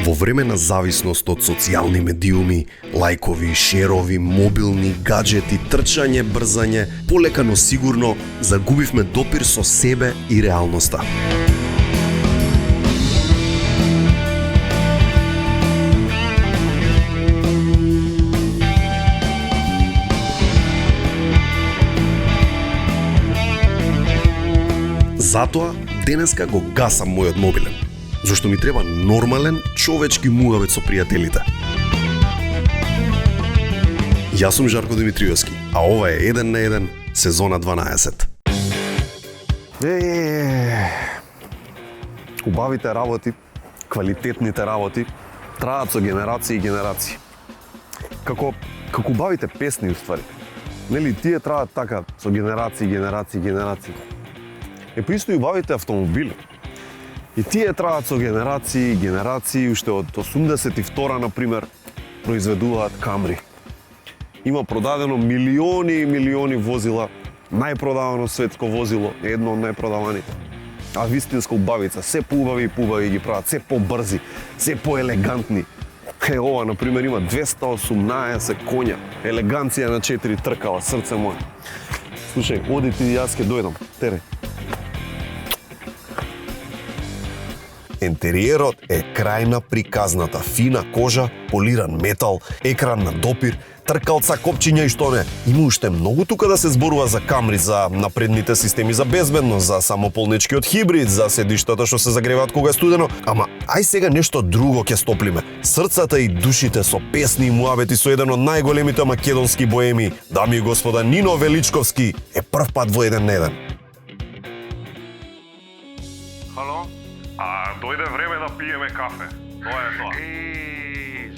Во време на зависност од социјални медиуми, лајкови, шерови, мобилни, гаджети, трчање, брзање, полека но сигурно загубивме допир со себе и реалноста. Затоа денеска го гасам мојот мобилен, зашто ми треба нормален човечки муавет со пријателите. Јас сум Жарко Димитриевски, а ова е 1 на 1, сезона 12. Убавите работи, квалитетните работи, траат со генерации и генерации. Како убавите песни, уствари. Нели, тие траат така, со генерации, генерации, генерации. Па исто и убавите автомобили. И тие траат со генерации, генерации, уште од 82-а, например, произведуваат Камри. Има продадено милиони и милиони возила, најпродавано светско возило, едно од најпродаваните. А вистинска убавица, се поубави и поубави ги прават, се побрзи, се поелегантни. Ова, например, има 218 коња, елеганција на 4 тркала, срце моје. Слушај, оди ти, јас ке дојдам, тере. Ентериерот е крајна приказната, фина кожа, полиран метал, екран на допир, тркалца, копчиња и што не. Има уште многу тука да се зборува за Камри, за напредните системи за безбедност, за самополнечкиот хибрид, за седиштата што се загреваат кога е студено. Ама ај сега нешто друго ќе стоплиме. Срцата и душите со песни и муабети со еден од најголемите македонски боеми. Дами и господа, Нино Величковски е прв пат во 1 на 1. Хало? Дојде време да пиеме кафе. Тоа е тоа.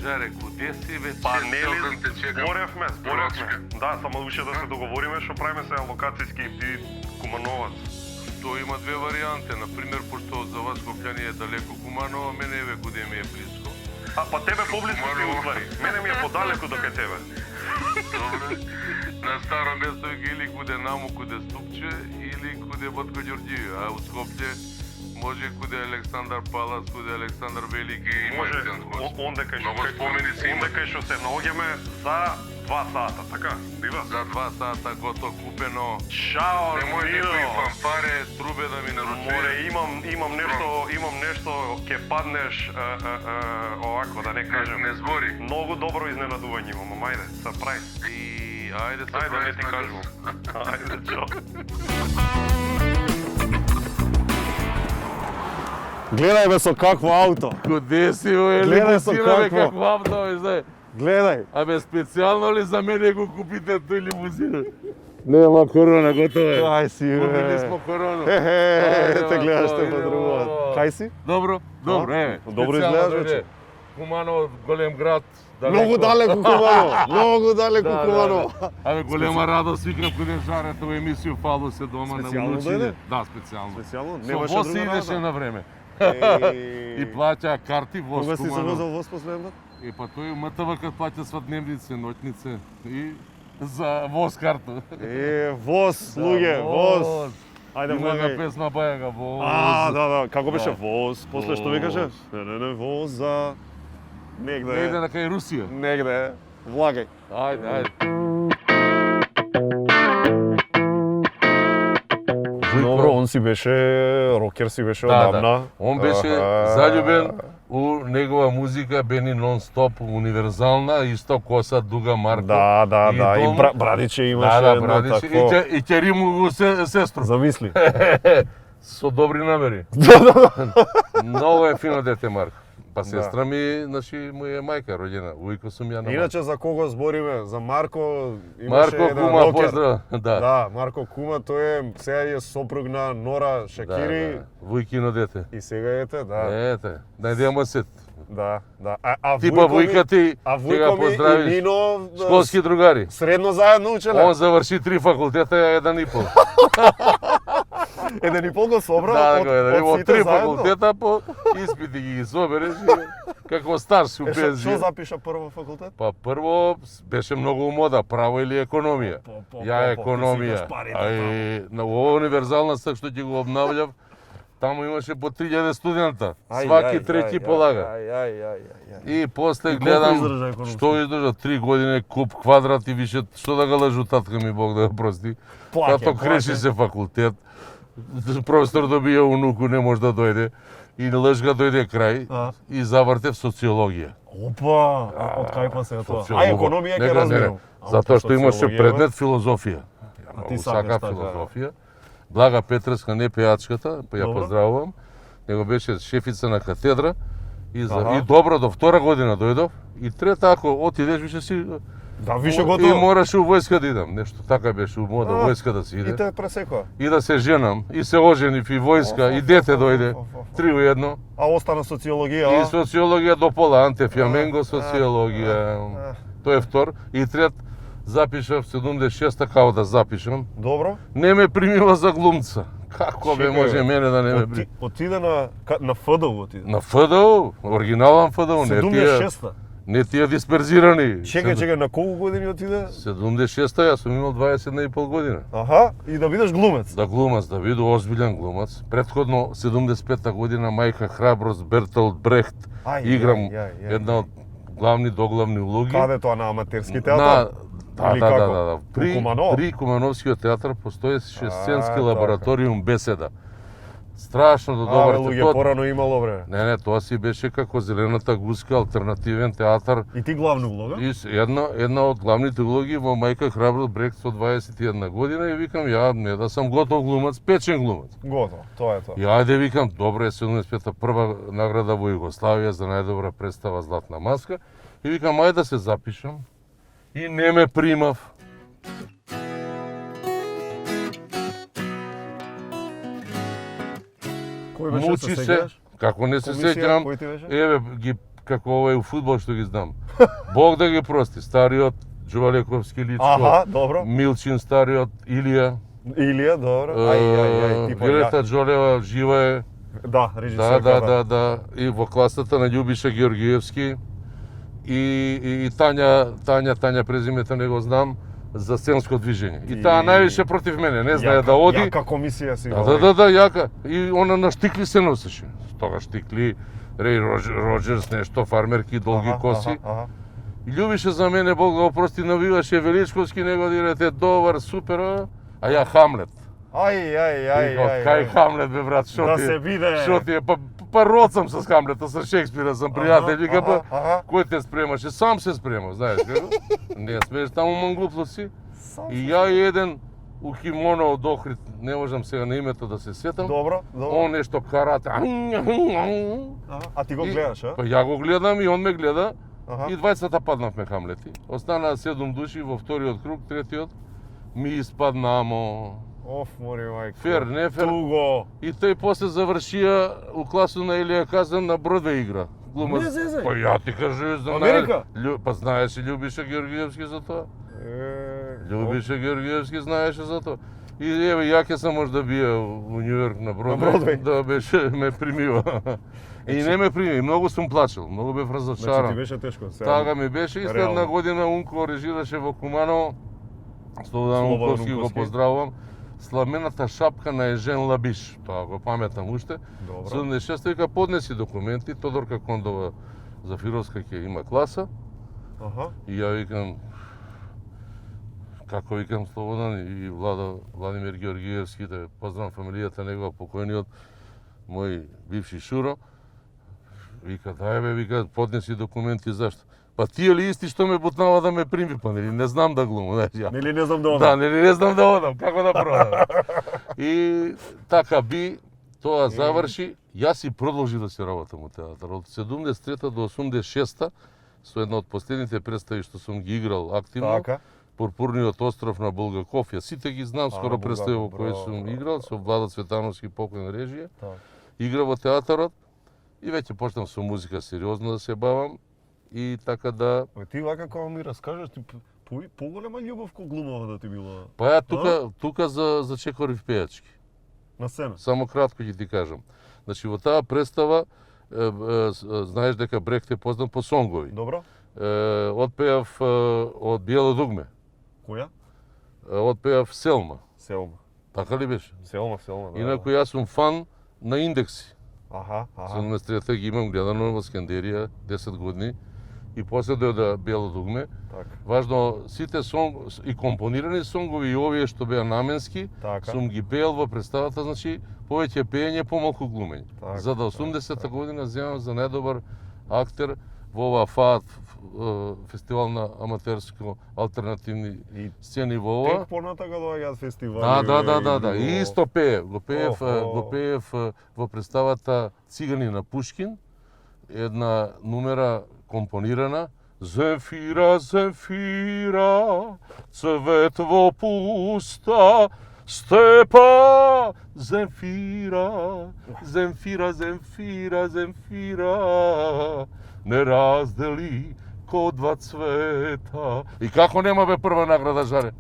Жаре, куде си ве? Па нели, зборевме. Да, само уште да се договориме што правиме сега локацијски ти Кумановац. Тоа има две варијанти. Например, пошто за вас Скопјани е далеко Куманово, мене еве куде ми е близко. Па тебе поблиску ти уствари. Мене ми е подалеку до кај тебе. Добре. На старо место или куде Наму, куде Ступче, или куде Ботко Ѓорѓиев, а у Скопје може куде Александар Палас, куде Александар Велики и Може онде кај што се наоѓаме за 2 сата, така? Дива? За 2 сата готово купено. Чао, Немој некои фанфаре, трубе да ми наручи. Море, имам нешто, ќе паднеш овако да не кажем. Не збори. Многу добро изненадување имам, ајде, сапрајз. И ајде Ајде да ти кажувам. Ајде, чао. Гледај бе со какво ауто. Куде си во Гледај со лимузина, какво авто, знај. Гледај. Абе, специјално ли за мене го купите тој лимузина? Нема корона, готово е. Кај си бе? Побили смо корону. Те гледаш те подруват. Кај си? Добро, еве. Добро изгледаш вече. Куманово, голем град. Многу далеко Куманово. Многу далеко Куманово. Абе, голема радост, викам куде жарето во емисију Фало се дома на Специјално улиците. дојде? Да, специјално. Специјално? Со Немаше воз друга идеше работа? на време. И плаќа карти воз Кога си се Куманово. возел воз последен пат? И па тој МТВ кад плаќа свадневници, ноќници и за воз карта. Воз, луѓе, воз. Ајде, Има една влагај. песма Бајага, воз. Да. Како беше Да. воз? После што викаше? Не, воз за... Негде Негде. на кај Русија. Негде. Влагај. Ајде. Добро, он си беше, рокер си беше Да. одамна. Он беше заљубен у негова музика, Бени нон-стоп, универзална, исто коса, дуга Марко. Да. И дом- Брадиче имаше Да, едно Брадич. такво. И ќери му го сестру. Замисли. Со добри намери. Много е фино дете Марко. Па сестра ми, значи, му е мајка роѓена. Уико сум ја на мајка. Иначе за кого збориме? За Марко имаше Марко еден Кума, рокер. поздрав. Да. Да, Марко Кума, тој е сега е сопруг на Нора Шакири Вујкино дете. и сега ете, да. Ете, најдемо се. Да. А Ти па Вујка ти, а ти га Вујко ми и поздравиш. Нино Школски другари. средно заедно учеле. Он заврши 3 факултета, ја 1,5. Еден и пол го собрал Да, од, го од од сите 3 заедно. факултета по испити ги собереш и како старши у Што пензија. запиша прво факултет? Па прво беше многу мода, право или економија. Ја Ти економија. си парите, А и на ова универзална стак што ќе го обнављав, Таму имаше по 3000 студента. Сваки трети полага. И после гледам издржа економски? што издржа 3 години куп квадрат и више што да го лажу татка ми Бог да го прости. Тато креши се факултет. Професор добија унуку, не може да дојде. И лъжга дојде крај и завртев социологија. Опа, од кај па се тоа? Социолог. Економија ќе Не, разберам. Затоа што имаше Социологија, предмет филозофија. Ја ти многу сакаш сака така. филозофија. Блага Петреска, не пејачката, па ја Добро. поздравувам. Него беше шефица на катедра и Аха. и добро до втора година дојдов и трета ако отидеш више си Да, више и готово. мораше у војска да идам. Нешто така беше у мода војска да се И иде. те пресекоа. И да се женам, и се оженив и војска, и дете дојде. 3 у 1. А остана социологија, И а? социологија до пола, Анте Фјаменго социологија. Тој е втор. И трет, запишав 76-та као да запишам. Добро. Не ме примила за глумца. Како бе Чекај, може бе. мене да не ме прими? Отиде на ФДУ отиде. На ФДУ, оригинален ФДУ, не тие, 76-та. не тие дисперзирани. Чекај, на колку години отиде? 76-та, јас сум имал 21,5 година. Аха, и да бидеш глумец. Да глумац, да биду озбилен глумац. Предходно 75-та година мајка Храброст Бертолд Брехт играм една од главни доглавни улоги. Каде тоа, на аматерски На театар? да, Или да, да, како? да. У Куманово? При Кумановскиот театар постоеше сценски така. лабораториум беседа. Страшно до Абе, добар луѓе, порано имало време. Не, тоа си беше како Зелената гуска, алтернативен театар. И ти главна улога? И една од главните улоги во мајка Храброст Брехт со 21 година и викам ја не да сам готов глумац, печен глумац. Готово, тоа е тоа. И ајде викам, добро е 75-та прва награда во Југославија за најдобра представа Златна маска. И викам ајде да се запишам. И не ме примав. Кој беше Мучи се, како не се Комисија, сеќам. кој ти беше? Еве ги како овој у фудбал што ги знам. Бог да ги прости, стариот Джувалековски Личко. Аха, добро. Милчин стариот Илија. Илија, добро. Ај, типа Вилета Джолева жива е. Да, режисерка. Да. И во класата на Љубиша Георгиевски и Тања презимето не го знам за сценско движење. И таа највише против мене, не знае да оди. Јака комисија си. Да, јака. И она на штикли се носеше. Тога штикли, Рей Роджерс, нешто, фармерки, долги коси. И љубише за мене, Бог го опрости, навиваше Величковски, него дирете добар, супер, а ја Хамлет. Ај. Кај Хамлет бе брат, шо Да ти се биде. Шо ти е? Па род сам со Хамлета, со Шекспира сам пријател, вика аха. кој те спремаше? Сам се спремав, знаеш како? Не смееш таму манглуплоци. И ја и еден у кимоно од Охрид, не можам сега на името да се сетам. Добро. Он нешто карате. А ти го гледаш, а? Па ја го гледам и он ме гледа. Аха. И двајцата паднавме Хамлети. Останаа 7 души во вториот круг, третиот ми испаднамо. Оф, мори мајко. Фер, не фер. Туго. И тој после завршија у класу на Илија Казан на Бродвеј игра. Глумац. Не зезе. Па ја ти кажу, Америка? Па знаеше Љубиша Георгиевски за тоа. Љубиша Георгиевски знаеше за тоа. И еве ја ќе сам може да бија у Њујорк на Бродвеј. Да беше ме примива. И не ме прими, многу сум плачел, многу бев Значи ти разочаран. беше тешко. Така ми беше и следна Реално. година Унко режираше во Куманово. Слободан Слободан Унковски го Унковски. поздравувам. Сламената шапка на Ежен Лабиш, тоа го паметам уште. Добро. 76 вика поднеси документи, Тодорка Кондова Зафировска ќе има класа. Аха. И ја викам, како викам Слободан и Владимир Георгиевски, да поздравам фамилијата негова покојниот, мој бивши Шуро. Вика, дај бе, вика, поднеси документи, зашто? Па тие ли исти што ме бутнава да ме прими, па нели не знам да глумам, знаеш ја. Нели не знам да Да, одам. нели не знам да одам, како да продам. И така би, тоа заврши, јас и продолжи да се работам у театар. Од 73 до 86 со една од последните представи што сум ги играл активно. Така. Пурпурниот остров на Булгаков, ја сите ги знам, скоро Булгаков, представи во кои браво, сум браво. играл, со Владо Цветановски покој на режија. Така. Игра во театарот и веќе почнав со музика сериозно да се бавам и така да... Ти вака кога ми раскажеш, ти поголема љубов ко глумава да ти било Па ја тука за Чекорив пејачки. на сцена. Само кратко ќе ти кажам. Значи во таа представа знаеш дека Брехт е познат по сонгови. Добро? Отпеав од Биело дугме. Која? Отпеав Селма. Селма. Така ли беше? Селма, да. Инаку јас сум фан на индекси. Аха. 73-та ги имам гледано во Скандерија 10 години и после дојде Бело дугме. Така. Важно, сите и компонирани сонгови и овие што беа наменски, Така. сум ги пеел во представата, значи повеќе пеење, помалку глумење. Така, За да 80-та година земам за најдобар актер во ова ФААТ, фестивал на аматерско алтернативни И сцени во ова. тек понатака доаѓаат фестивали. Да. И исто пеев. Го пеев Охо. во представата Цигани на Пушкин. Една нумера компонирана. Земфира, земфира, цвет во пуста степа. Земфира, земфира, земфира, земфира, не раздели ко два цвета. И како нема бе прва награда, Жаре?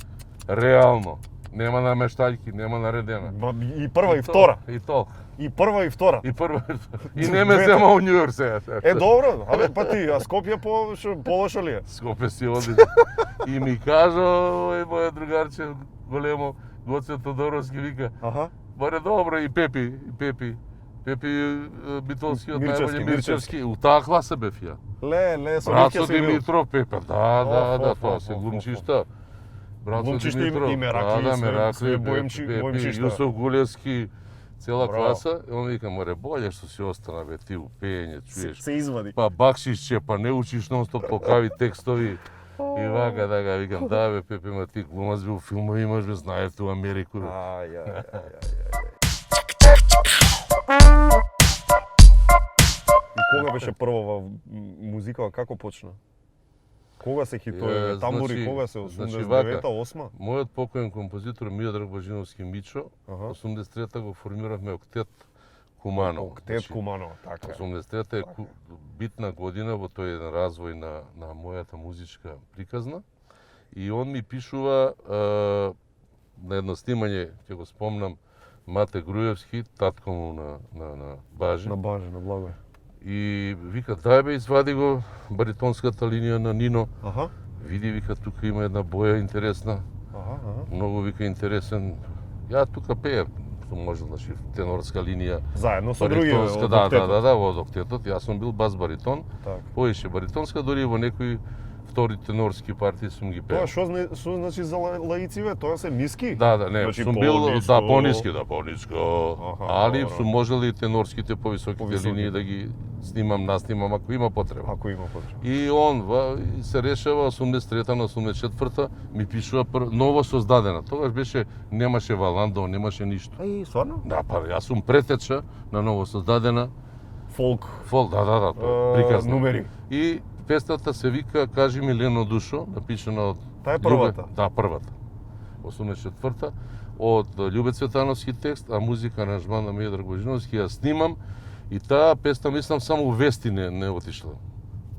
Реално. Нема намештајки, нема наредена. И прва и втора. И толку. И прва и втора. И прва. И не ме зема у Њујорк сега. Добро, па ти, а Скопје полошо ли е? Скопје си оди. И ми кажа, овој моје другарче големо, Гоце Тодоровски, вика, Аха. баре добро, и Пепи Битолскиот Мирчевски, најбољи Мирчевски. У таа класа бев ја. Ле, со Братцо Митке си бил. Димитров, Пепе, да, Оф, тоа се глумчишта. Братцо Глумчишта Димитров, и Меракли, Меракли, све бојмчишта. Јусуф Гулевски, цела Браво. класа. И он вика, море, боле што си остана, бе, ти у пеење, чуеш. Се извади. Па бакшишче, па не учиш нон-стоп толкави текстови. И вака, да, викам, да, бе, Пепе, ма ти глумац бе, у филмови имаш, бе, знаете, у Америку. Ај. И кога беше прво во музикава, како почна? Кога се хитови тамбури, значи- кога се значи 89-та, вака. 8-ма? Мојот покоен композитор Миодраг Божиновски Мичо, Аха. 83-та го формиравме Октет Куманово. Октет Куманово, така. 83-та е битна година во тој еден развој на мојата музичка приказна. И он ми пишува на едно снимање, ќе го спомнам, Мате Груевски, татко му на Бажи. На Баже, на Благој. И вика, дај бе, извади го баритонската линија на Нино. Аха. Види, вика, тука има една боја интересна. Аха. Многу, вика, интересен. Ја тука пеев, што може, значи, тенорска линија. Заедно со други Баритонска, од да, Октетот. во Октетот. Јас сум бил бас баритон. Така. Поише баритонска, дори во некои втори тенорски партии сум ги пеел. Тоа што значи за лаициве, тоа се ниски? Да, не, Значи, сум бил по-ниско. пониско, Аха, али добро. сум можел и тенорските повисоките Повисоки. линии да ги наснимам ако има потреба. Ако има потреба. И он и се решава 83-та на 84-та ми пишува ново создадена. Тогаш беше немаше Валандо, немаше ништо. Ај, стварно? Да, па јас сум претеча на ново создадена Фолк. да, тоа приказна. Нумери. И песната се вика Кажи ми Лено душо, напишана од Таа е првата? Да, првата. 84-та од Љубе Цветановски текст, а музика аранжман на Миодраг Божиновски ја снимам и таа песна мислам само у вести не отишла.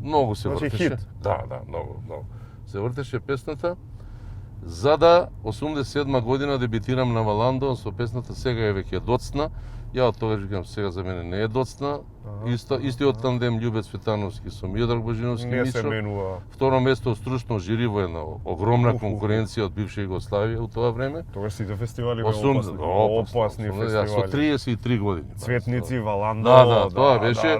Многу се Значи, вртеше. хит. Да, многу. Се вртеше песната за да 87 година дебитирам на Валандо со песната Сега е веќе доцна. Ја од тогаш викам сега за мене не е доцна. Истиот тандем Љубе Цветановски со Миодраг Божиновски Не се Мичо. менува. Второ место стручно жири во една огромна конкуренција од бивша Југославија у тоа време. Тогаш сите фестивали беа Опасни опасни Јас со фестивали. 33 години. Цветници, Валандо. Да, тоа беше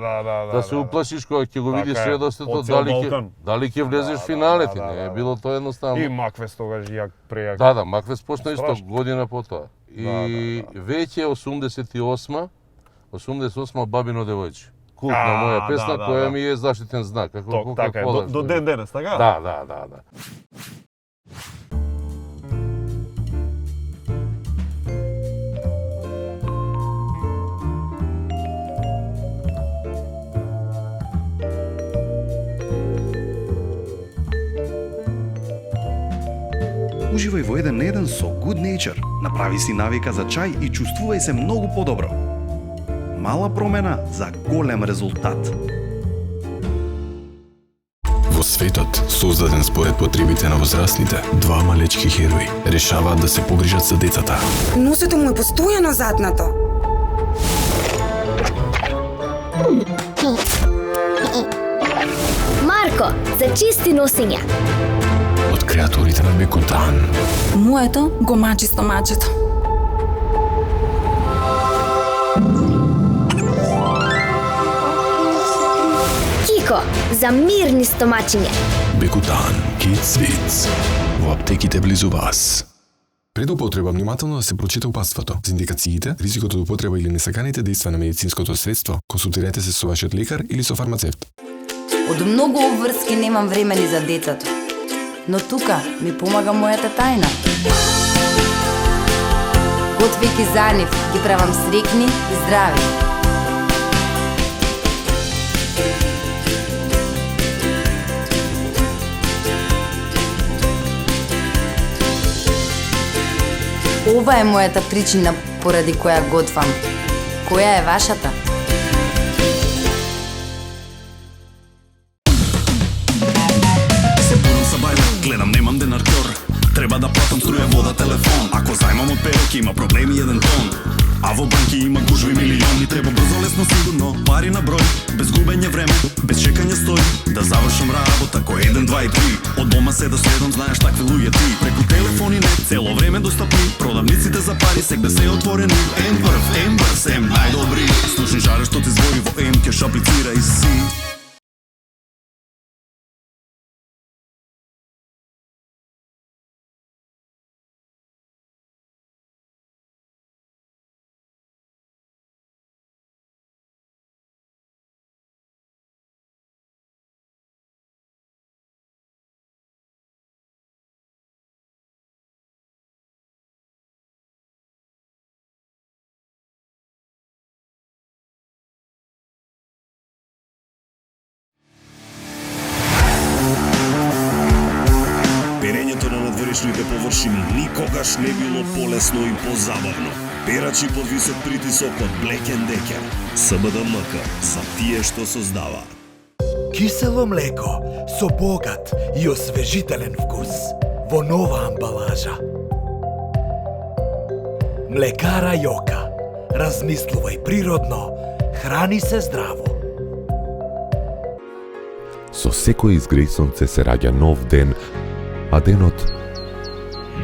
да се да. уплашиш кога ќе го Така видиш е. редостето Од цел Балкан. дали ќе влезеш Да, финалите, да, не е да. било тоа едноставно. И Маквес тогаш јак прејак. Да, Маквес почна исто Страшно. година по тоа. И веќе 88 Бабино девојче. Култна моја песна да, која да. ми е заштитен знак, како Така е, Кока-Кола. до ден денес, така? Да. Уживај во еден на еден со Good Nature. Направи си навика за чај и чувствувај се многу подобро. Мала промена за голем резултат. Во светот, создаден според потребите на возрастните, два малечки херои решаваат да се погрижат за децата. Носето му е постојано затнато. Марко, за чисти носења. Од креатурите на Бекутан. Моето го мачи стомачето. Млеко за мирни стомачиња. Бекутан, Kids Wits. Во аптеките близу вас. Пред употреба внимателно да се прочита упатството. За индикациите, ризикот од употреба или несаканите дејства на медицинското средство, консултирайте се со вашиот лекар или со фармацевт. Од многу обврски немам време ни за децата. Но тука ми помага мојата тајна. Готвејќи за нив, ги правам срекни и здрави. Ова е мојата причина поради која готвам. Која е вашата? Се будам са бајле, гледам немам денартор. Треба да платам струја, вода, телефон. Ако зајмам од перок има проблеми еден тон. А во банки има гужви милиони. Треба брзо, лесно, сигурно, пари на број. Без губење време, без чекање стои. Да завршам работа кој 1, 2 и 3. Од дома се до 7, знаеш такви луѓе ти. Преку телефони не, цело време достапни. Продавниците за пари сегде се отворени. М брз, М најдобри. Слушни жаре што ти збори во М, кеш аплицира и си. Перењето на надворешните површини никогаш не било полесно и позабавно. Перачи под висок притисок од Black & Decker. СБДМК за тие што создаваат. Кисело млеко со богат и освежителен вкус во нова амбалажа. Млекара Јока. Размислувај природно, храни се здраво. Со секој изгреј сонце се раѓа нов ден, а денот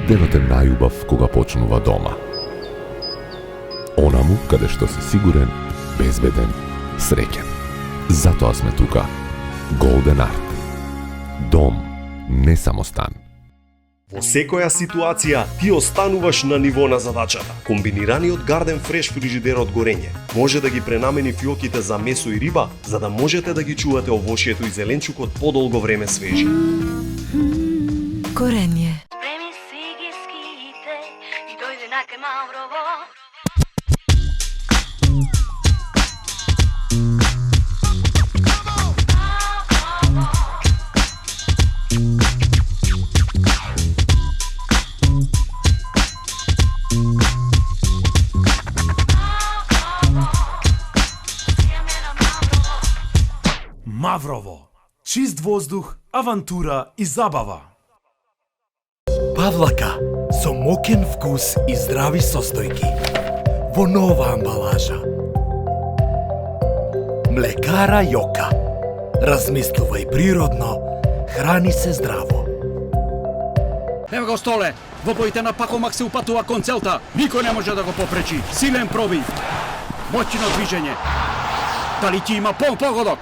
е најубав кога почнува дома. Онаму каде што си сигурен, безбеден, среќен. Затоа сме тука. Golden Art. Дом, не само стан. Во секоја ситуација ти остануваш на ниво на задачата. Комбинираниот Garden Fresh фрижидерот горење може да ги пренамени фиоките за месо и риба, за да можете да ги чувате овошјето и зеленчукот подолго време свежи. Горење. Преми си ги ските и дојде на кај Маврово. Маврово. Чист воздух, авантура и забава. Павлака со мокен вкус и здрави состојки во нова амбалажа. Млекара Јока. Размислувај природно, храни се здраво. Ево го Столе, во боите на Пакомак се упатува кон целта. Никој не може да го попречи. Силен пробив. Моќно движење. Дали ќе има погодок?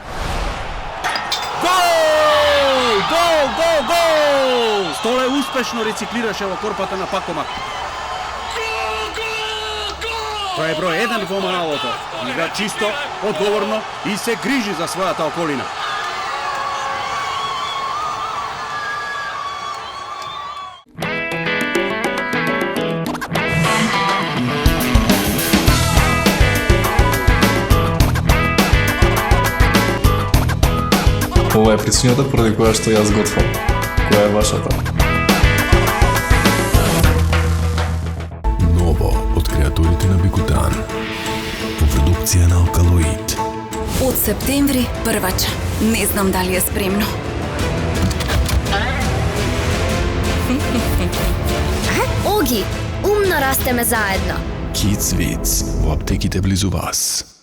Гол! Гол, гол, гол! Столе успешно рециклираше во корпата на Пакомак. Тој е број 1 во Маналото. Игра чисто, одговорно и се грижи за својата околина. Ова е причината поради која што јас готвам. Која е вашата? Ново од креаторите на Бекутан. По продукција на Алкалоид. Од септември првача. Не знам дали е спремно. Оги, умно растеме заедно. Kids Wits во аптеките близу вас.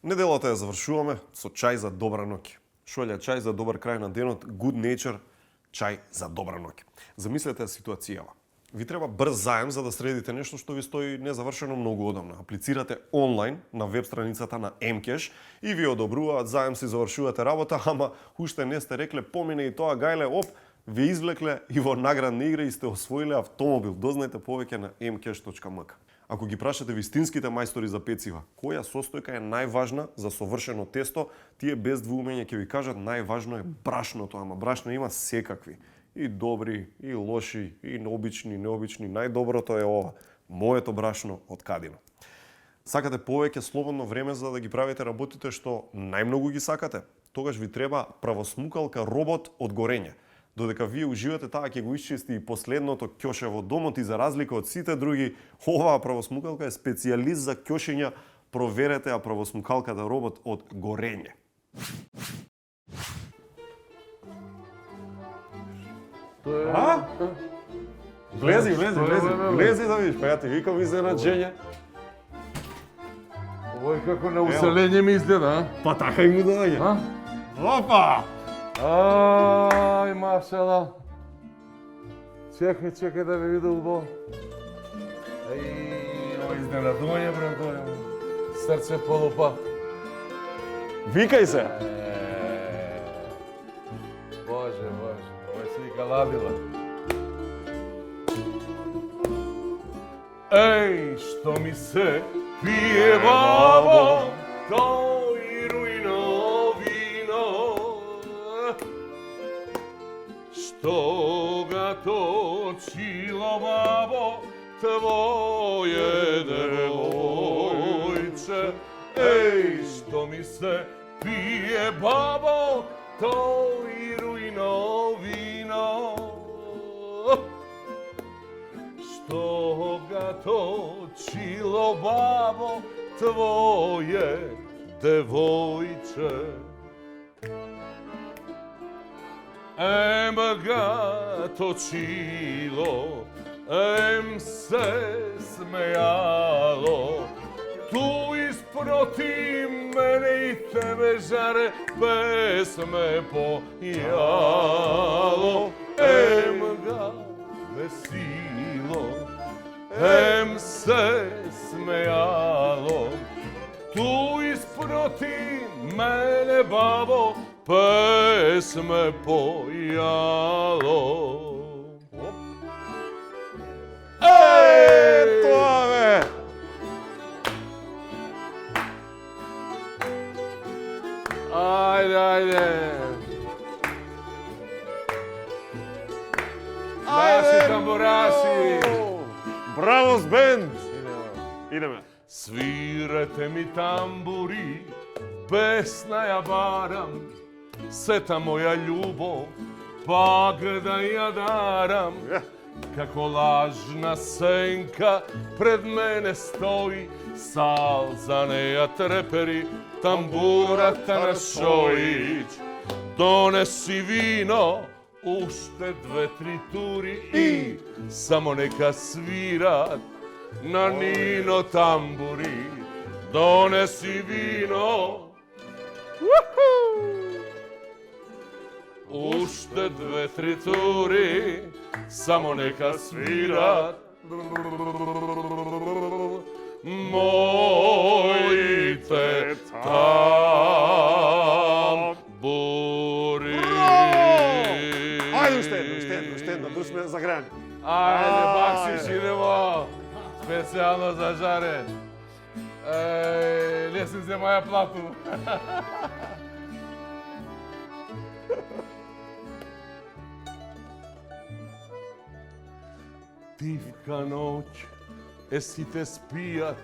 Неделата ја завршуваме со чај за добра ноќ. Шолја чај за добар крај на денот, Good Nature, чај за добра ноќ. Замислете ситуацијава. Ви треба брз заем за да средите нешто што ви стои незавршено многу одамна. Аплицирате онлайн на веб страницата на Mcash и ви одобруваат заем, си завршувате работа, ама уште не сте рекле помине и тоа гајле, оп, ви извлекле и во наградна игра и сте освоиле автомобил. Дознајте повеќе на mcash.mk. Ако ги прашате вистинските мајстори за пецива, која состојка е најважна за совршено тесто, тие без двоумење ќе ви кажат најважно е брашното, ама брашно има секакви. И добри, и лоши, и обични, необични. Најдоброто е ова. Моето брашно од Кадино. Сакате повеќе слободно време за да ги правите работите што најмногу ги сакате? Тогаш ви треба правосмукалка робот од горење. Додека вие уживате, таа ќе го исчисти и последното ќоше во домот и за разлика од сите други, оваа правосмукалка е специјалист за ќошења. Проверете ја правосмукалката робот од горење. А? Влези да видиш, па ја ти викам изненаđenje. Ово е како на уселење ми изгледа, а? Па така и му доаѓа. Опа! Ај, машала. Чекај да ме види убаво. Ај, изненадување, брат, срце полупа. Викај се! Боже, ова се вика ладила. Еј, што ми се пие бабо, тој руино вино, што га точило бабо, твоје девојче. Еј, што ми се пие бабо, тој руино вино, што га точило бабо, твоје девојче. Ем га точило, ем се смејало, ту isproti mene i tebe žare, pesme pojalo. Em ga vesilo, em se smejalo, tu isproti mene babo, pesme pojalo. Тоа бе! Ајде. Наши тамбураси. Бравос бенд! Идеме. Свирете ми тамбури, песна ја барам, сета моја љубов, пак да ја дарам. Како лажна сенка пред мене стои, салза неја трепери, тамбурата на шоич. Донеси вино, уште 2-3 тури и само нека свират на нино тамбури. Донеси вино, уште 2-3 тури, само нека свират моите тамбури. Ајде уште едно, да сме заграни. Ајде, баксиш, идемо. Специјално за жаре. Не си се моја плату. Тивка ноќ, сите спијат,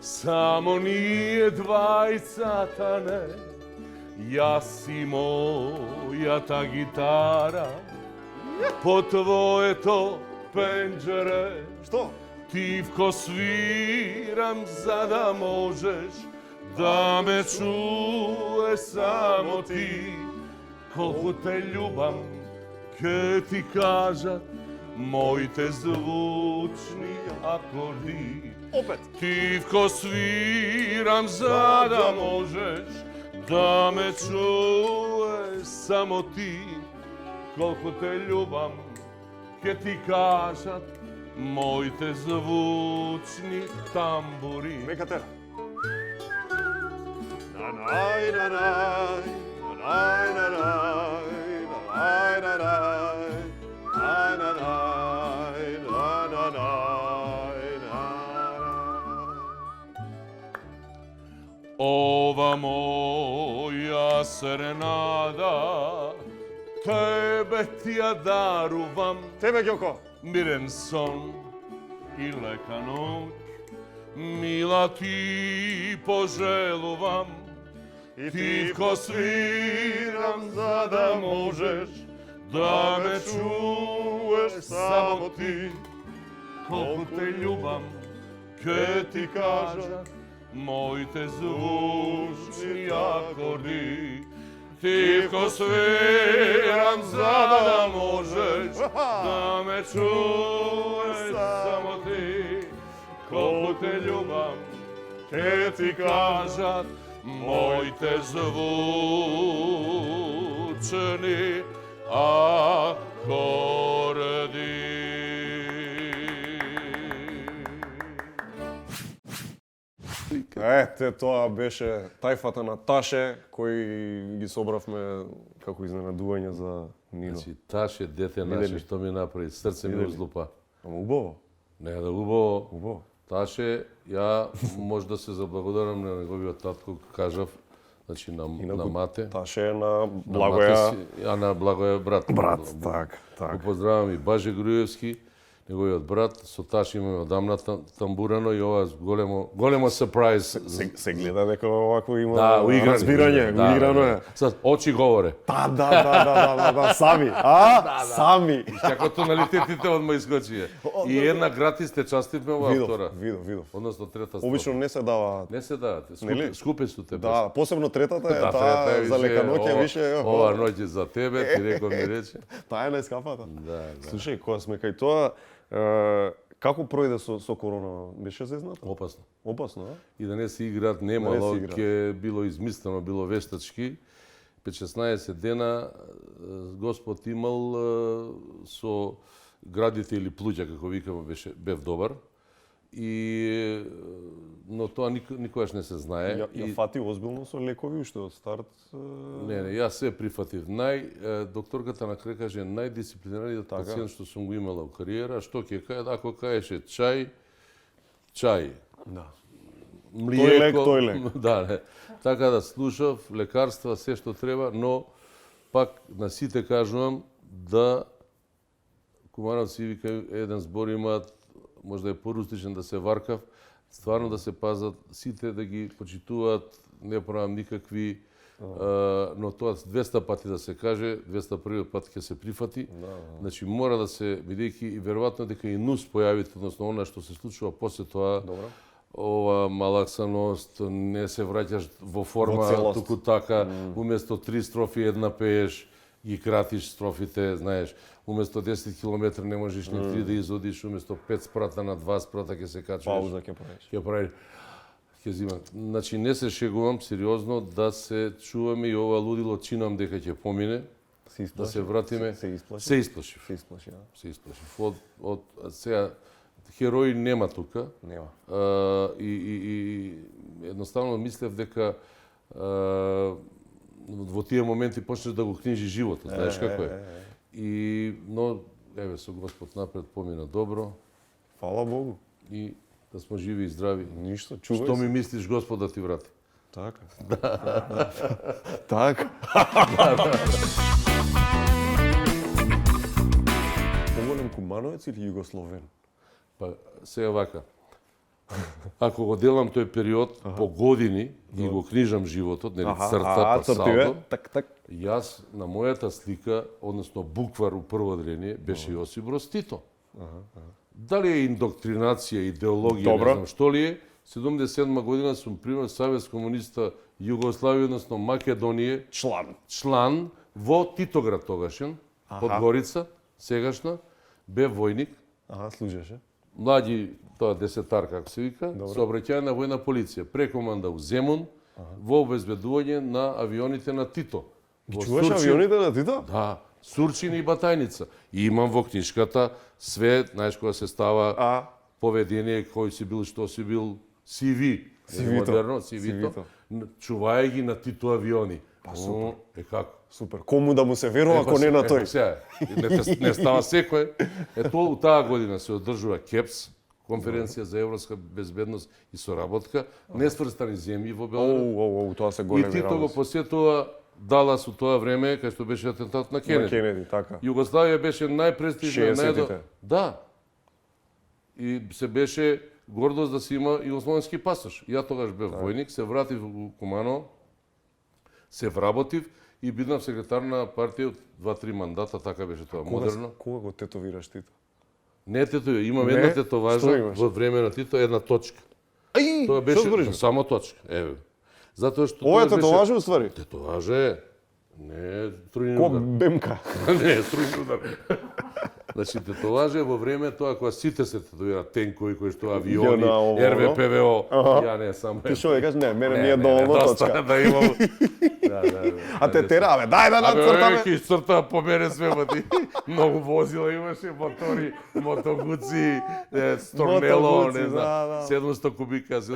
само ние двајцата не. Јас и мојата гитара по твоето пенџере. Што? Тивко свирам за да можеш да ме чуеш само ти. Колку те љубам, ке ти кажат моите звучни акорди. Опет. Тивко свирам за да можеш да ме чуеш само ти. Колку те љубам, ке ти кажат моите звучни тамбури. Нека тера. Нанај, нанај, нанај, нанај, нанај, нанај, нанај, нанај, нанај. Ова моја серенада, тебе ти ја дарувам. Тебе, Ѓоко. Мирен сон и лека ноќ, мила ти пожелувам. Тивко свирам за да можеш да ме чуеш само ти. Колку те љубам, ке ти кажа моите звучни акорди. Тивко свирам за да можеш да ме чуеш само ти. Колку те љубам, ке ти кажат моите звучни акорди. Ете, тоа беше тајфата на Таше, кој ги собравме како изненадување за Нино. Значи, Таше, дете наше, што ми направи, срце ми узлупа. Ама убаво. Не, да убаво. Убаво. Таше, ја може да се заблагодарам на неговиот татко, кажав, значи на мате. Таше е на Благоја. Ја на Благоја брат. Брат, така. Го поздравам и Баже Груевски, неговиот брат, со Таше имаме одамна тамбурано и ова големо сюрприз. Се гледа дека овако има разбирање, уиграно е. Sad, очи говоре. Да, сами. Сами. Како тоналитетите одма искочија. И една гратис те частивме ова автора. Видов. Односно трета стvar. Обично не се даваат. Не се дават. Скупи су те. Да, посебно третата е таа за лека ноќе више. Ова ноќе за тебе, ти рекол ми рече. Таа е најскапата. Да. Слушај, кога сме кај тоа, како пројде со корона? Беше зезнато? Опасно. Опасно, а? И да не се играат немало, ќе било измислено, било вештачки. 5-16 дена Господ имал со градите или плуѓа, како викаме, бев добар. Но тоа никогаш не се знае. Ја фати озбилно со лекови уште од старт? Не, јас се прифатив. Докторката на крај каже најдисциплинираниот пациент што сум го имала во кариера, што ќе каже, ако кажеше чај. Да. Млиеко, тој лек. Да, не. Така да слушав, лекарства, се што треба, но пак на сите кажувам да кумановци вика еден збор имаат, може да е порустичен да се варкав, стварно да се пазат, сите да ги почитуваат, не правам никакви, но тоа 200 пати да се каже, 201 пат ќе се прифати. Значи мора да се, бидејќи и веројатно дека и нус појавите, односно она што се случува после тоа, ова малаксаност, не се враќаш во форма, туку така, уместо 3 строфи една пееш, ги кратиш строфите, знаеш, уместо 10 км не можеш ни 3 да изодиш, уместо 5 спрата на 2 спрата ќе се качуваш. Пауза ќе правиш. Ќе зимам. Значи не се шегувам сериозно да се чуваме и ова лудило чинам дека ќе помине. Да се вратиме. Се исплаши. Се исплашив. Се исплашив. Од сега херои нема тука. Нема. И едноставно мислев дека во тие моменти почнеш да го книжи животот, знаеш како е. Но еве со Господ напред помина добро. Фала Богу. И да сме живи и здрави. Ништо, чувај. Што ми мислиш Господ да ти врати? Така. Така. Поголем кумановец или југословен? Па сега вака. Ако го делам тој период по години и го книжам животот, нели црта па салдо, јас на мојата слика, односно буквар у прво одделение, беше Јосип Броз Тито. Дали е индоктринација, идеологија, не знам што ли е, 77 година сум пример Савез комуниста Југославија, односно Македонија, члан во Титоград тогашен, Подгорица, сегашна, бев војник. Служеше. Млади, тоа десетар, како се вика, со обраќање на војна полиција, прекоманда у Земун, во обезбедување на авионите на Тито. Ги чуваш авионите на Тито? Да. Сурчин и Батајница. И имам во книжката све, знаеш, кога се става поведение, кој си бил, што си бил, CV. Модерно, CV-то. Чувај ги на Тито авиони. Па супер. Како? Супер. Кому да му се верува ако не на тој? Не става секој. Ето, таа година се одржува КЕПС, конференција за европска безбедност и соработка, несврстани земји во Белград. Тоа се големи работи. И Тито го посетува Далас у тоа време, кај што беше атентат на Кенеди. На Кенеди, така. Југославија беше најпрестижна, 60-тите. Да. И се беше гордост да се има југословенски пасош. Ја тогаш бев војник, се вратив у Куманово, се вработив и биднав секретар на партија од 2-3 мандата, така беше тоа модерно. Кога го тетовираш Тито? Не тетовира, имам една тетоважа во време на Тито, една точка. Тоа беше само точка. Еве. Затоа што ова е тетоважа уствари? Тетоважа е. Не струјни удар. Ко бемка. Не, струјни удар. Значи, тетоважа е во време тоа кога сите се тетовираат тенкови, кои што авиони, РВПВО, ја не само. Ти што кажеш, не, мене ми е доволно точка. Да имам. А те тераме, дај да нацртаме. Ки црта по мене све пати. Многу возила имаше, мотори, мотогуци, Сторнело, не знам, 700 кубика, се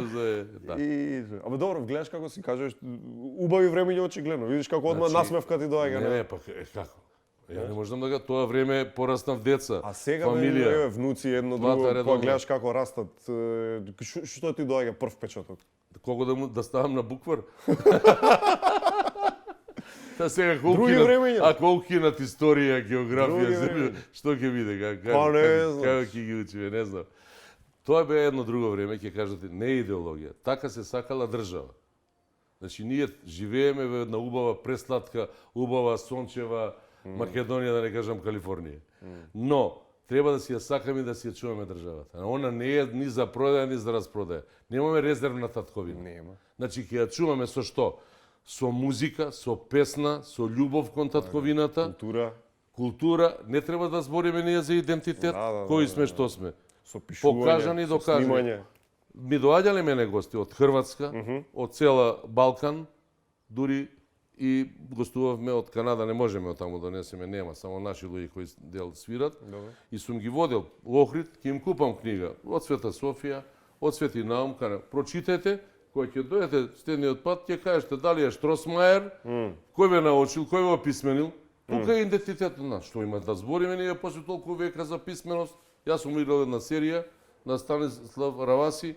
да. Абе добро, гледаш како си кажеш, убави времења очигледно. Видиш како одма насмевка ти доаѓа. Не, пак како? Ја не можам да го тоа време пораснав деца, а сега фамилија. Еве внуци едно друго, кога гледаш како растат, што ти доаѓа прв печаток? Кого да ставам на буквар? Та сега колку кинат историја, географија, што ќе биде, како ќе ги учиме, не знам. Тоа бе едно друго време, ќе кажете, не идеологија. Така се сакала држава. Значи, ние живееме во една убава, пресладка, убава, сончева Македонија, да не кажам Калифорнија. Но, треба да си ја сакаме и да си ја чуваме државата. Она не е ни за продаја, ни за распродаја. Немаме резервна татковина. Нема. Значи, ќе ја чуваме со што? Со музика, со песна, со љубов кон татковината. Култура. Не треба да збориме ние за идентитет, кои сме, што сме. Со пишување, покажани, докажани. Ми доаѓале мене гости од Хрватска, од цела Балкан, дури и гостувавме од Канада, не можеме од таму да донесеме, нема, само наши луѓе кои дел свират. И сум ги водел во Охрид, ќе им купам книга од Света Софија, од Свети Наум, прочитете, кој ќе дојдете следниот пат, ќе кажете дали е Штросмајер, кој ве научил, кој го писменил, тука е идентитетот на што има да збориме ние после толку века за писменост. Јас сум играл една серија на Станислав Раваси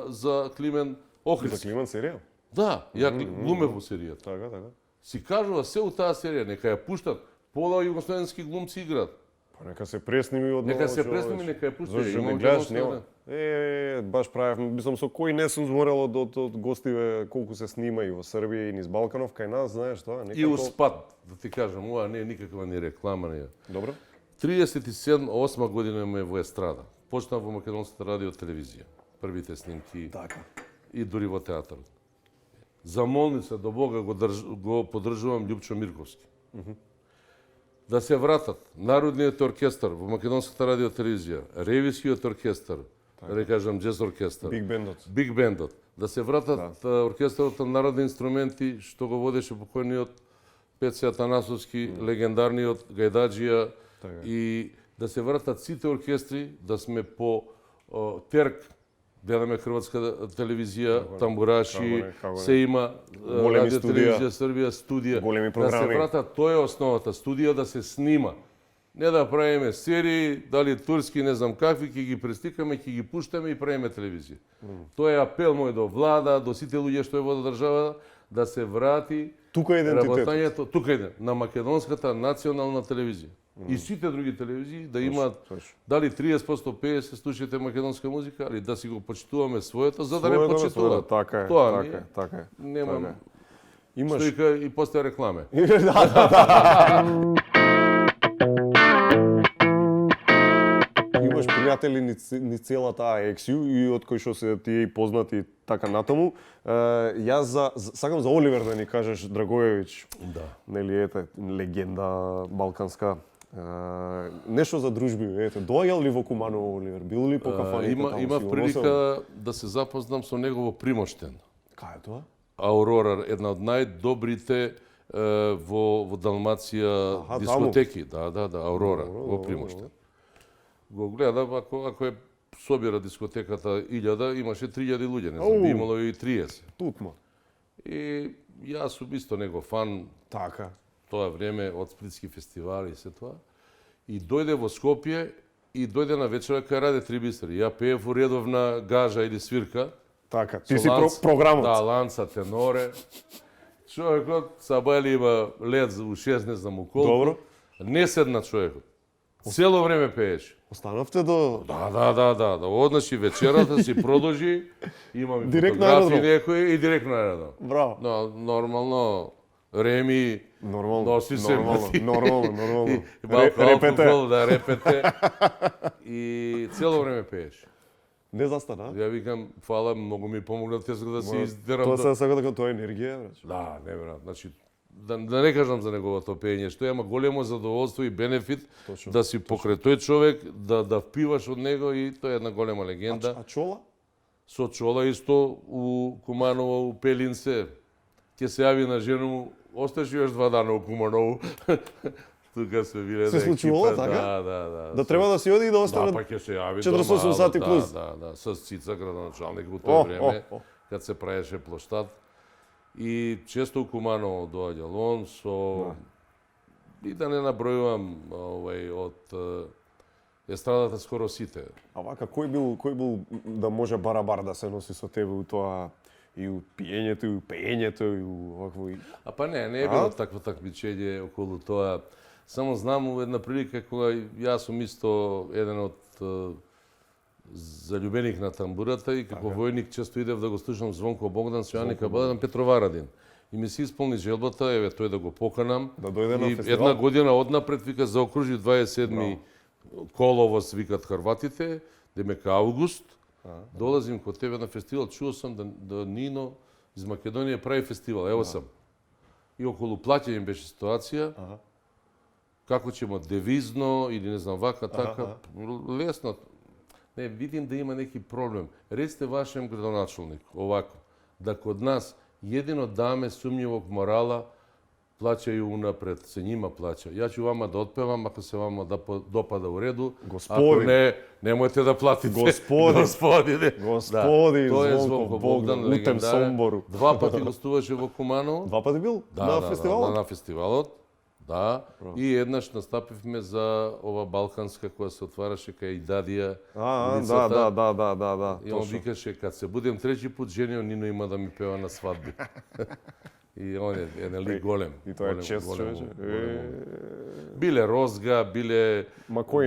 за Климен Охридски. За Климен серија? Да, ја глумев во серијата. Така, така. Си кажува се у таа серија, нека ја пуштат, пола југословенски глумци играат. Па нека се пресними од Нека се пресними, нека ја пуштат. Зашто не гледаш, нема. Баш правев, мислам со кој не сум зборел од гостиве колку се снима и во Србија и низ Балканов, кај нас, знаеш тоа, некако. И успад, да ти кажам, ова не е никаква ни реклама не е. Добро. 37-8 година ме во естрада. Почнав во Македонската радио телевизија. Првите снимки. Така. И дури во театарот. За молница до Бога го поддржувам Љупчо Мирковски. Да се вратат Народниот оркестар во Македонската радио телевизија, Ревискиот оркестар, да не кажам джез оркестар, Биг бендот, да се вратат оркестарот на народни инструменти што го водеше покојниот Пеце Атанасовски, легендарниот Гајдаџија, и да се вратат сите оркестри, да сме по Терк, гледаме Хрватска телевизија, тамбураши, се има радио телевизија Србија, студија. Да се вратат, тоа е основата, студија да се снима. Не да правиме серии, дали турски, не знам какви, ќе ги престикаме, ќе ги пуштаме и правиме телевизија. Тоа е апел мој до влада, до сите луѓе што е во државата, да се врати работањето, тука е на Македонската национална телевизија. И сите други телевизии да имаат дали 30%, 50% слушате македонска музика, али да си го почитуваме своето, за да не почитуваат. Така е, тоа така е. Немам. Имаш и после рекламе. Имаш пријатели ни целата ексју и од кои што се тие и познати така натаму. Јас сакам за Оливер да ни кажеш, Драгојевич. Да. Нели ете легенда балканска. Нешто за дружби, ете, доаѓал ли во Куманово Оливер? Бил ли по кафаните таму? Имав прилика да се запознам со него во Примоштен. Кај е тоа? Аурора, една од најдобрите во Далмација дискотеки, да, Аурора, во Приморска. Го гледам, ако е собира дискотеката 1000, имаше 3000 луѓе, не знам, би имало и 30. Тутма. И јас сум исто него фан. Така. Тоа време од сплитски фестивали и се тоа. И дојде во Скопје и дојде на вечера кај Раде Трибистри. Ја пеев во редовна гажа или свирка. Така, ти си програмот. Да, ланца, теноре. Човекот сабајли има лед у 6, не знам у колку. Добро. Не седна човекот. Цело време пееше. Останавте до... Да. Однаш и вечерата си продолжи. Имам и Директно фотографии некои и директно на аеродром. Браво. Но нормално Реми носи се. Нормално. И малку алкохол, да, репете. И цело време пееше. Не застана? Ја викам, фала, многу ми помогна тезга да се издерам. Тоа се сака дека тоа е енергија, брат. Да, неверојатно. Значи, да не кажам за неговото пеење, што има големо задоволство и бенефит да си покрај тој човек, да впиваш од него и тоа е една голема легенда. А Чола? Со Чола исто у Куманово, у Пелинце. Ќе се јави на жена му, осташ још 2 дана у Куманово. Тука се биле се случувало така? Да. Да треба да си оди и да остане. Да, па ќе се јави 48 сати плюс. Да, со Цица градоначалник во тоа време, кад се правеше площад. И често у Куманово доаѓал он со и да не набројувам од естрадата скоро сите. А вака кој бил да може барабар да се носи со тебе у тоа и у пиењето, и у пеењето, и у вакво и... А па не е било такво такмичење околу тоа. Само знам у една прилика кога јас сум исто еден од заљубеник на тамбурата и како војник често идев да го слушам Звонко Богдан со Јаника Бадан Петроварадин. И ми се исполни желбата, еве тој да го поканам. Да дојде на фестивал. Една година однапред вика заокружи 27 коловоз викат хрватите, демека август. Долазим кod тебе на фестивал, чуo сам да Нино из Македонија прави фестивал, ево сам. И околу плаќање беше ситуација. Како ćemo devizno ili ne znam vaka така, лесно. Не, видим да има неки проблем. Реците вашем градоначалнику овако, да код нас едино даме сумњивог морала плаќају унапред, се њима плаќа. Ја ќе вама да отпевам, ако се вама да допада у реду. Ако не, немојте да платите. Господине. Тоа е Звонко Богдан, легендарен. 2 пати гостуваше во Куманово. 2 пати бил на фестивалот? На фестивалот. Да, и еднаш настапивме за ова балканска која се отвараше кај Идадија. Да. И он викаше, кад се будем трети пут женио, Нино има да ми пева на свадби. И он е еден голем. И тоа е чест, човече. Биле Розга, биле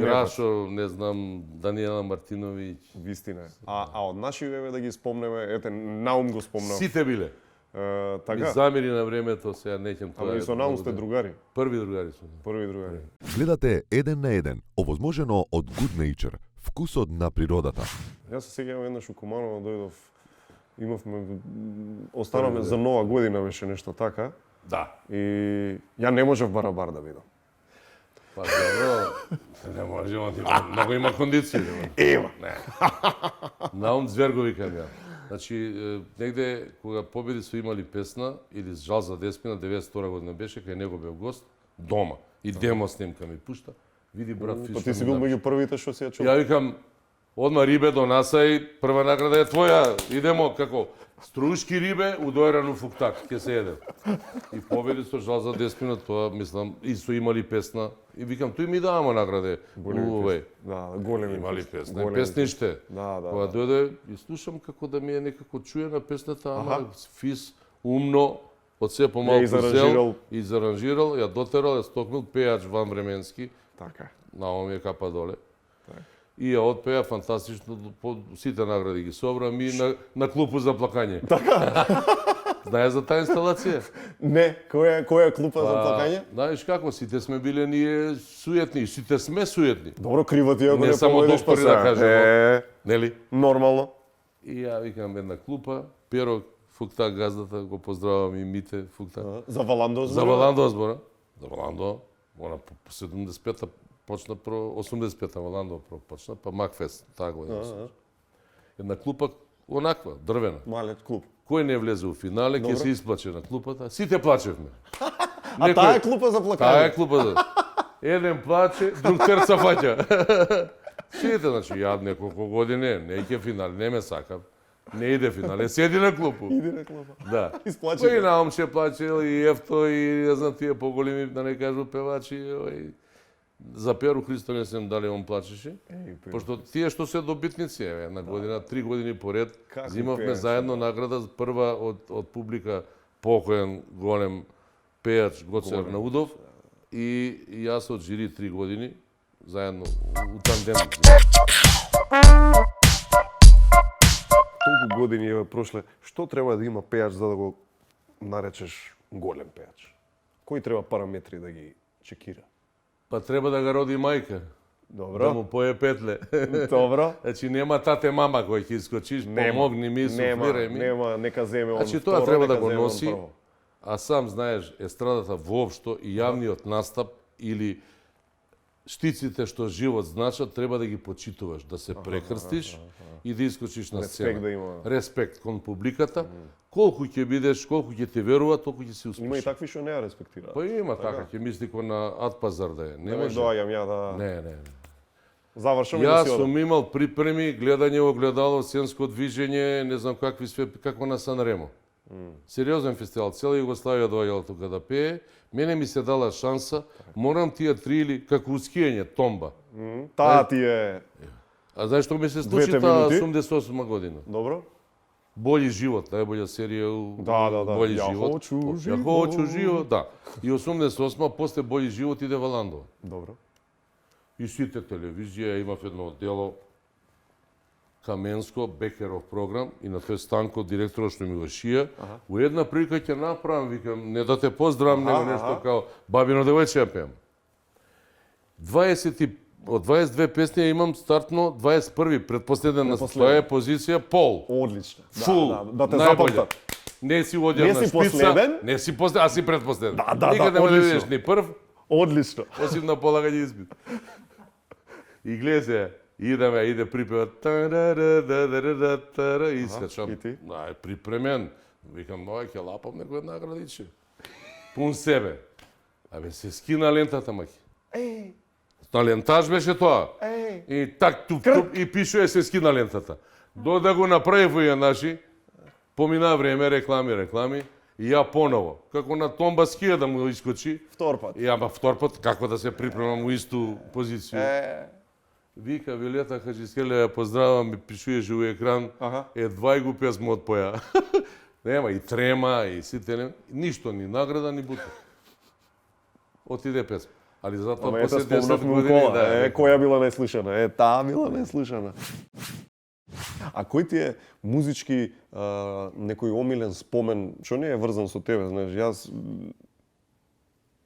Грашо, не знам, Даниела Мартиновиќ. Вистина е. А од наши еве да ги спомнеме, ете, наум го спомнав. Сите биле. Така. Ми замири на времето, сега неќам тоа. Ама и со наум сте другари. Први другари сме. Гледате еден на еден, овозможено од Good Nature, вкусот на природата. Јас се сеќавам еднаш у Куманово дојдов, останавме за Нова година беше нешто така. Да. И ја не можев барабар да видам. Па добро, не може, многу има кондиција. Има. Наум Зверго викам ја. Значи, негде, кога победи су имали песна, или Жал за Деспина, 92 година беше, кај него бев гост, дома. И демо снимка ми пушта. Види, брат, Па ти си бил меѓу првите што си ја чул. Ја викам, одма рибе донасај, прва награда е твоја, идемо, како, струјшки рибе, удојрану фуктак, ќе се еде. И победи со Жал за Деспина, тоа, мислам, и су имали песна. И викам, тој ми давамо награде. Големи имали песна. Песниште. Кога дојде, и слушам како да ми е некако чуена песната, ама фис, умно, од се помалку зел, и заранжирал, ја дотерал, ја стокнул, пејач ванвременски. Така. Нао ми е капа доле. И ја отпеја фантастично, по сите награди ги собра, ми на клупу за плакање. Така. Знаеш за таа инсталација? Не, која е клупа за плакање? Знаеш како, сите сме биле ние суетни, сите сме суетни. Добро, криво ти ако не само доктори да кажемо, нели? Нормално. И ја викам една клупа, Перо Фукта газдата, го поздравам и Мите Фукта. За Валандо збора? За Валандо збора. За Валандо, она по 75-та почна про 85-та Валандо почна, па Макфест таа година. Една клупа онаква, дрвена. Малет клуп. Кој не влезе у финале, ќе се исплаче на клупата. Сите плачевме. А таа е клупа за плакање. Таа е клупа за... Еден плаче, друг терца фаќа. Сите, значи, јад неколку години, не ќе финал, не ме сакам. Не иде финал, седи на клупу. Иди на клупа. Да. Исплачи. И Наумче плачел, и Ефто, и не знам тие поголеми, да не кажу, певачи. За Перу Христо не сем дали он плачеше. Пошто тие што се добитници, една година, 3 години поред, зимавме заедно награда, прва од публика покоен голем пејач Гоце Арнаудов и јас од жири 3 години, заедно у тандем. Толку години еве прошле, што треба да има пејач за да го наречеш голем пејач? Кои треба параметри да ги чекира? Па треба да го роди мајка. Добро. Да му пое петле. Добро. Значи нема тате мама кој ќе искочиш, помогни ми, суфлирај ми. Нема, нека земе он. Значи тоа треба да го носи. А сам знаеш, естрадата воопшто и јавниот настап или штиците што живот значат, треба да ги почитуваш, да се прекрстиш и да искочиш на сцена. Респект да има. Респект кон публиката. Колку ќе бидеш, колку ќе те верува, толку ќе си успешен. Има и такви што не ја респектираат. Па има така, ќе мисли ко на ад пазар да е. Не може. Доаѓам ја да. Не. Завршам и да си Јас одам. сум имал припреми, гледање во огледало, сценско движење, не знам какви све, како на Санремо. Сериозен фестивал, цела Југославија доаѓала тука да пее. Мене ми се дала шанса, морам тие 3 или како ускијање, томба. Таа ти е... А знаеш што ми се случи таа 88 година? Добро. Бољи живот, најбоља серија у Да. Бољи Ја живот. хочу Ја хочу живот, да. И 88 после Бољи живот иде во Ландова. Добро. И сите телевизија имав едно дело Каменско, Бекеров програм, и на тој Станко, директорот што ми го шија, у една прилика ќе направам, викам, не да те поздравам, него нешто као Бабино девојче ја пеам. Од 22 песни имам стартно 21, предпоследен на тоа е позиција пол. Одлично. Фул. Да те запамтат. Не си одјавна шпица, не си последен, а си предпоследен. Никаде не видиш ни прв. Одлично. Осим на полагање испит. И гледа се, иде припеват и искачам. Припремен. Викам, ќе лапам некој наградиче. Пун себе. Абе, се скина лентата, маки. На лентаж беше тоа. И так, и пишуе се скина лентата. Дода го направи во наши, помина време, реклами, и ја поново. Како на томба скија да му искочи. Втор пат. И ама втор пат, како да се припремам у исту позиција. Вика, Вилета Хаджискеле, ја поздравам, ми пишуеше у екран, едва и го песмо од поја. Нема, и трема, и сите, ништо, ни награда, ни бута. Отиде песма. Али затоа после 10 години, која била најслушана? Таа била најслушана. А кој ти е музички некој омилен спомен, што не е врзан со тебе, знаеш, јас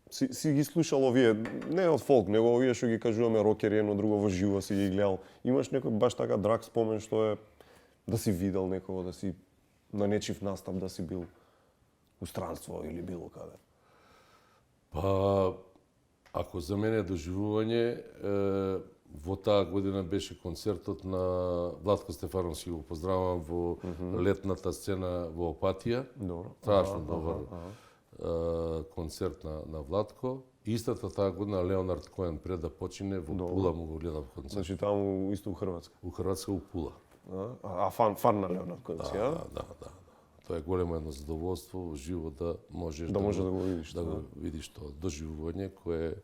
си ги слушал овие, не од фолк, него овие што ги кажуваме рокери, едно друго во живо си ги гледал. Имаш некој баш така драг спомен што е да си видел некого, да си на нечив настап, да си бил у странство или било каде? Па, ако за мене доживување, во таа година беше концертот на Владко Стефановски, го поздравувам во летната сцена во Опатија. Страшно добар концерт на Владко. Истата таа година Леонард Коен пред да почине во Пула му го гледав концерт. Значи таму исто у Хрватска. У Хрватска у Пула. А фан на Леонард Коен си, а? Да. Тоа е големо едно задоволство во живот да можеш да го видиш, да го видиш тоа доживување кое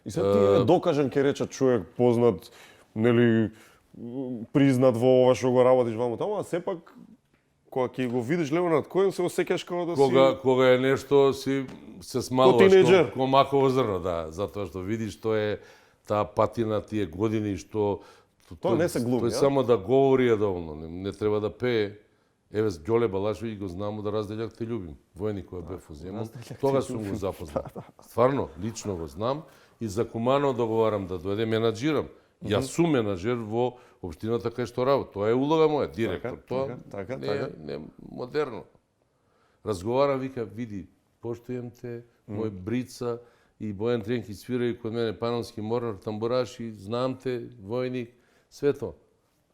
и сега ти е докажан ке речат човек познат, нели признат во ова што го работиш ваму таму, а сепак кога ќе го видиш Леонард Коен се осеќаш како да кога е нешто си се смалуваш ко маково зрно, да, затоа што видиш тоа е таа патина тие години што тоа не се глуми, тој само да говори е доволно, не треба да пее. Еве, Ѓоле Балашовиќ го знамо да разделјак те љубим. Војник кој бев во земја. Тога сум го запознал. Стварно, лично го знам и за Кумано договарам да дојде менаџирам. Јас сум менаџер во општината кај што работам. Тоа е улога моја, директор. Тоа не е модерно. Разговарам, вика, види, поштуjem те, мој Брица и Бојан Тренки свирају код мене панонски морнар, тамбураши, знам те, војник, све тоа.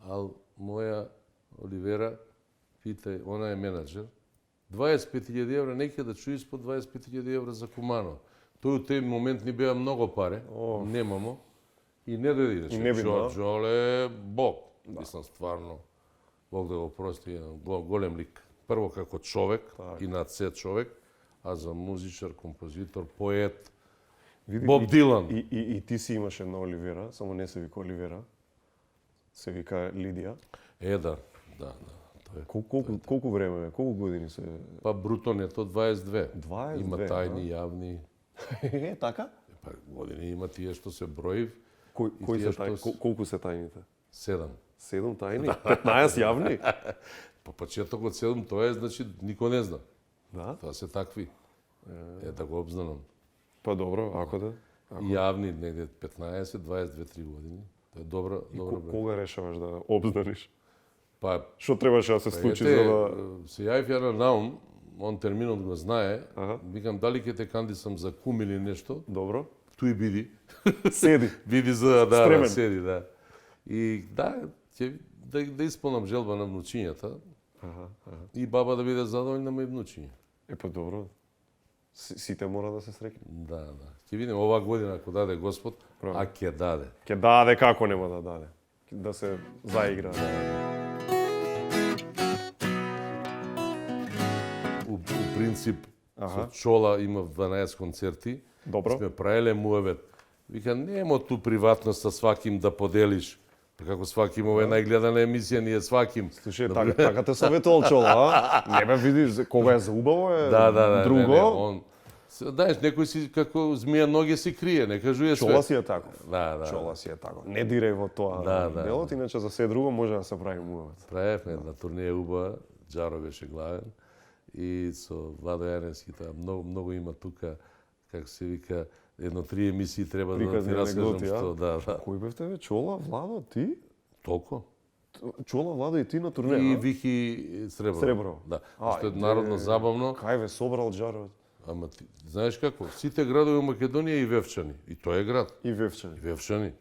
Ал моја Оливера питај, она е менаџер, 25.000 евра, неќе да чуи испод 25.000 евра за Кумано. Тој у тој момент ни беа многу пари, немамо, и не дојде, И не рече, би, да. Джоле Бог. Мислам, стварно, Бог да го прости, еден голем лик. Прво како човек и над се човек, а за музичар, композитор, поет, Боб Дилан. И ти си имаш една Оливера, само не се вика Оливера. Се вика Лидија. Да. Колку време, колку години се? Па брутон е то 22. 22, Има тајни, јавни. Така? Па години има тие што се броив. Кои се тајни? Колку се тајните? 7. 7 тајни? 15 јавни? По почеток од 7 тоа е, значи, никој не зна. Да? Тоа се такви. Да го обзнанам. Па добро, ако да? Јавни негде 15, 22-3 години. Тоа е добра број. Кога решаваш да обзнаниш? Па што требаше да се случи за да се јавив ја на наум, он терминот го знае. Викам дали ќе те кандидам за кум или нешто. Добро. Туј биди. Седи. Биди за да седи, да. И ќе да исполнам желба на внучињата. И баба да биде задоволна мои внучиња. Па добро. Сите мора да се среќнат. Да. Ќе видиме оваа година ако даде Господ, а ќе даде. Ќе даде, како нема да даде. Да се заигра. У принцип, со Чола има 12 концерти. Добро. Сме правеле муавет. Вика, нема ту приватност со сваким да поделиш. Како сваким, ова е најгледана емисија, ние сваким. Слушај, така те советувал Чола, а? Не бе видиш, кога е за убаво е друго. Знаеш, некој си како змија ноге си крие, не кажуе све. Чола си е таков. Да. Чола си е таков. Не дирај во тоа делот, иначе за се друго може да се прави муавет. Правевме една турнеја убава, Джаро беше главен. И со Владо Јаренски, тоа многу има тука, како се вика, 1-3 емисии треба да ти раскажам што, да. Кој бевте ве? Чола, Владо, ти? Толку. Чола, Владо и ти на турнеја? И Вики Сребро. Да. Што е народно забавно. Кај ве собрал Джаро? Ама ти знаеш како? Сите градови во Македонија и Вевчани. И тоа е град. И Вевчани.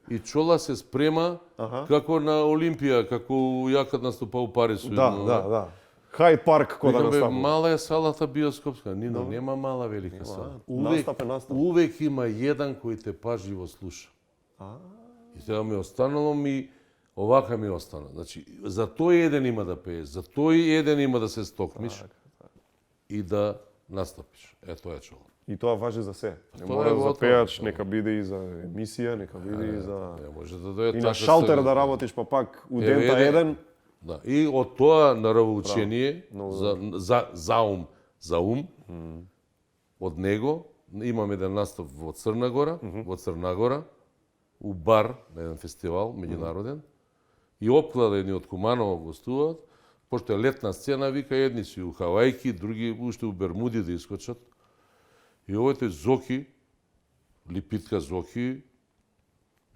И Чола се спрема како на Олимпија, како јакат наступа у Париз. Да. Хајд парк кога да настапува. Мала е салата биоскопска. Нино, нема мала велика сала. Увек има еден кој те пажливо слуша. И тоа ми останало овака ми остана. Значи, за тој еден има да пееш, за тој еден има да се стокмиш и да настапиш. Тоа е Чола. И тоа важи за се. Не мора за пејач, нека биде и за емисија, нека биде и за... Може да дојде и на шалтер да работиш, па пак у дента еден. Да, и од тоа наравоучение за ум, од него имаме еден настав во Црна Гора, у бар на еден фестивал меѓународен, и опклада едни од Куманово гостуваат, пошто е летна сцена, вика едни си у Хавајки, други уште у Бермуди да искочат. И овој Зоки, Липитка Зоки,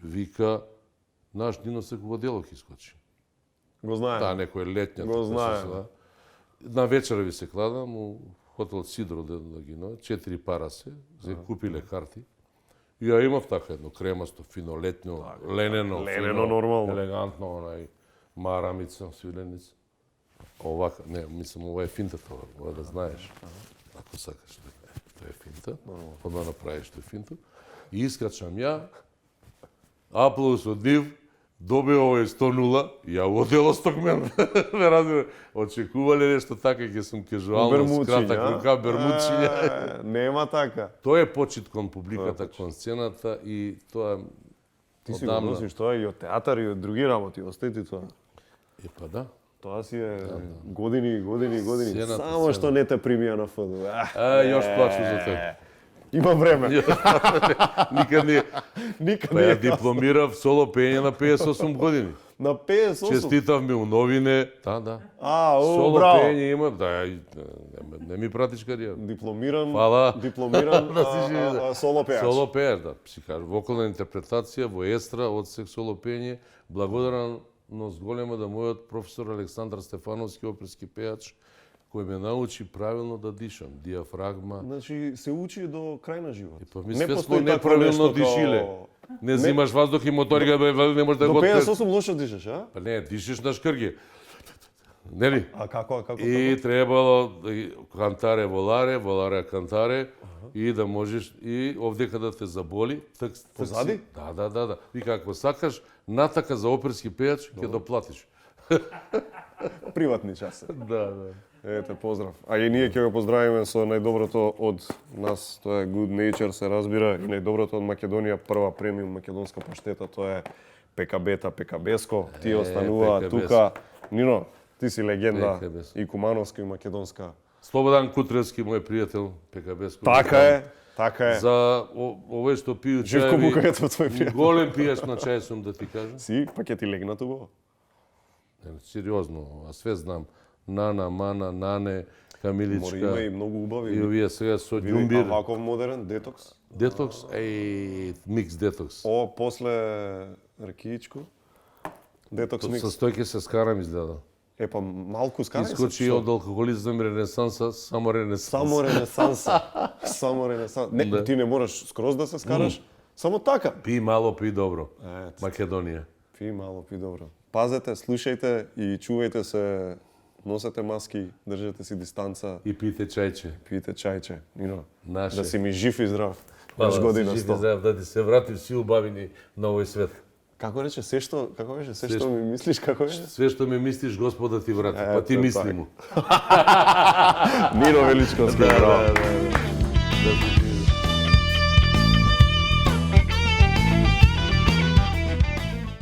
вика, наш Нино Сеководелок искочи. Го знае. Таа некој летња. Го знае. На вечера ви се кладам у хотел Сидро да ги 4 пара се купиле карти. И ја имав така едно кремасто, фино, летно, ленено, нормално, елегантно, онај марамица, свиленица. Овака, не, мислам, ова е финтата, ова да знаеш. Ако сакаш, тоа е финта, одма направиш тој финта. И искачам ја, аплаус од нив, добие овој 100-0, ја одело стокмен. Ме разбира, очекувале нешто така, ќе сум кежуално, скратак рука, бермудчиња. Нема така. Тоа е почит кон публиката, кон сцената и тоа ти си го носиш тоа и од театар и од други работи, остети тоа. Па да. Тоа си е години. Само што не те примија на ФДУ. Још плачу за тоа. Има време. Никад не. Па ја дипломирав соло пење на 58 години. На 58? Честитав ми у новине. Да. Соло пење има. Да, не ми пратиш кариера. Дипломиран соло пејач. Соло пејач, да. Си кажа, вокална интерпретација во естра од соло пење. Благодарност голема да мојот професор Александар Стефановски, оперски пејач, кој ме научи правилно да дишам, диафрагма. Значи се учи до крај на живот. Па ми све сме неправилно дишиле. Не зимаш воздух и моторика не може да го... До 58 лошо дишаш, а? Па не, дишиш на шкрги. Нели? А како? И требало кантаре воларе, воларе кантаре, и да можеш и овдека да те заболи, Позади? Да. И како сакаш, натака за оперски пејач ќе доплатиш. Приватни часи. Да. Ете, поздрав. А и ние ќе го поздравиме со најдоброто од нас, тоа е Good Nature, се разбира, и најдоброто од Македонија, прва премиум македонска паштета, тоа е ПКБ-та, ПКБеско. Тие остануваат тука. Нино, ти си легенда и кумановска и македонска. Слободан Кутревски, мој пријател, ПКБеско. Така е. За овој што пију чај. Живко Букајето, твој пријател. Голем пијач на чај сум, да ти кажам. Си, па ќе ти легна туго. Сериозно, а све знам. Нана, Мана, Нане, Камиличка. Има и многу убави. И овие сега со ѓумбир. А ваков модерен, детокс? Детокс, микс детокс. После ракиичко. Детокс микс. Со стојке се скарам изгледа. Па малку скарај се. Искочи од алкохолизам, ренесанса, само ренесанса. Не, ти не мораш скроз да се скараш. Само така. Пи мало, пи добро. Македонија. Пи мало, пи добро. Пазете, слушајте и чувајте се. Носете маски, држете си дистанца. И пијте чајче. Пијте чајче. Нино. Наше. Да си ми жив и здрав. Хвала, година жив и здрав, да ти се врати си убавини на овој свет. Како рече, како беше? Се што ми мислиш, како беше? Све што ми мислиш, Господа ти врати. Па ти мисли му. Нино Величковски, браво.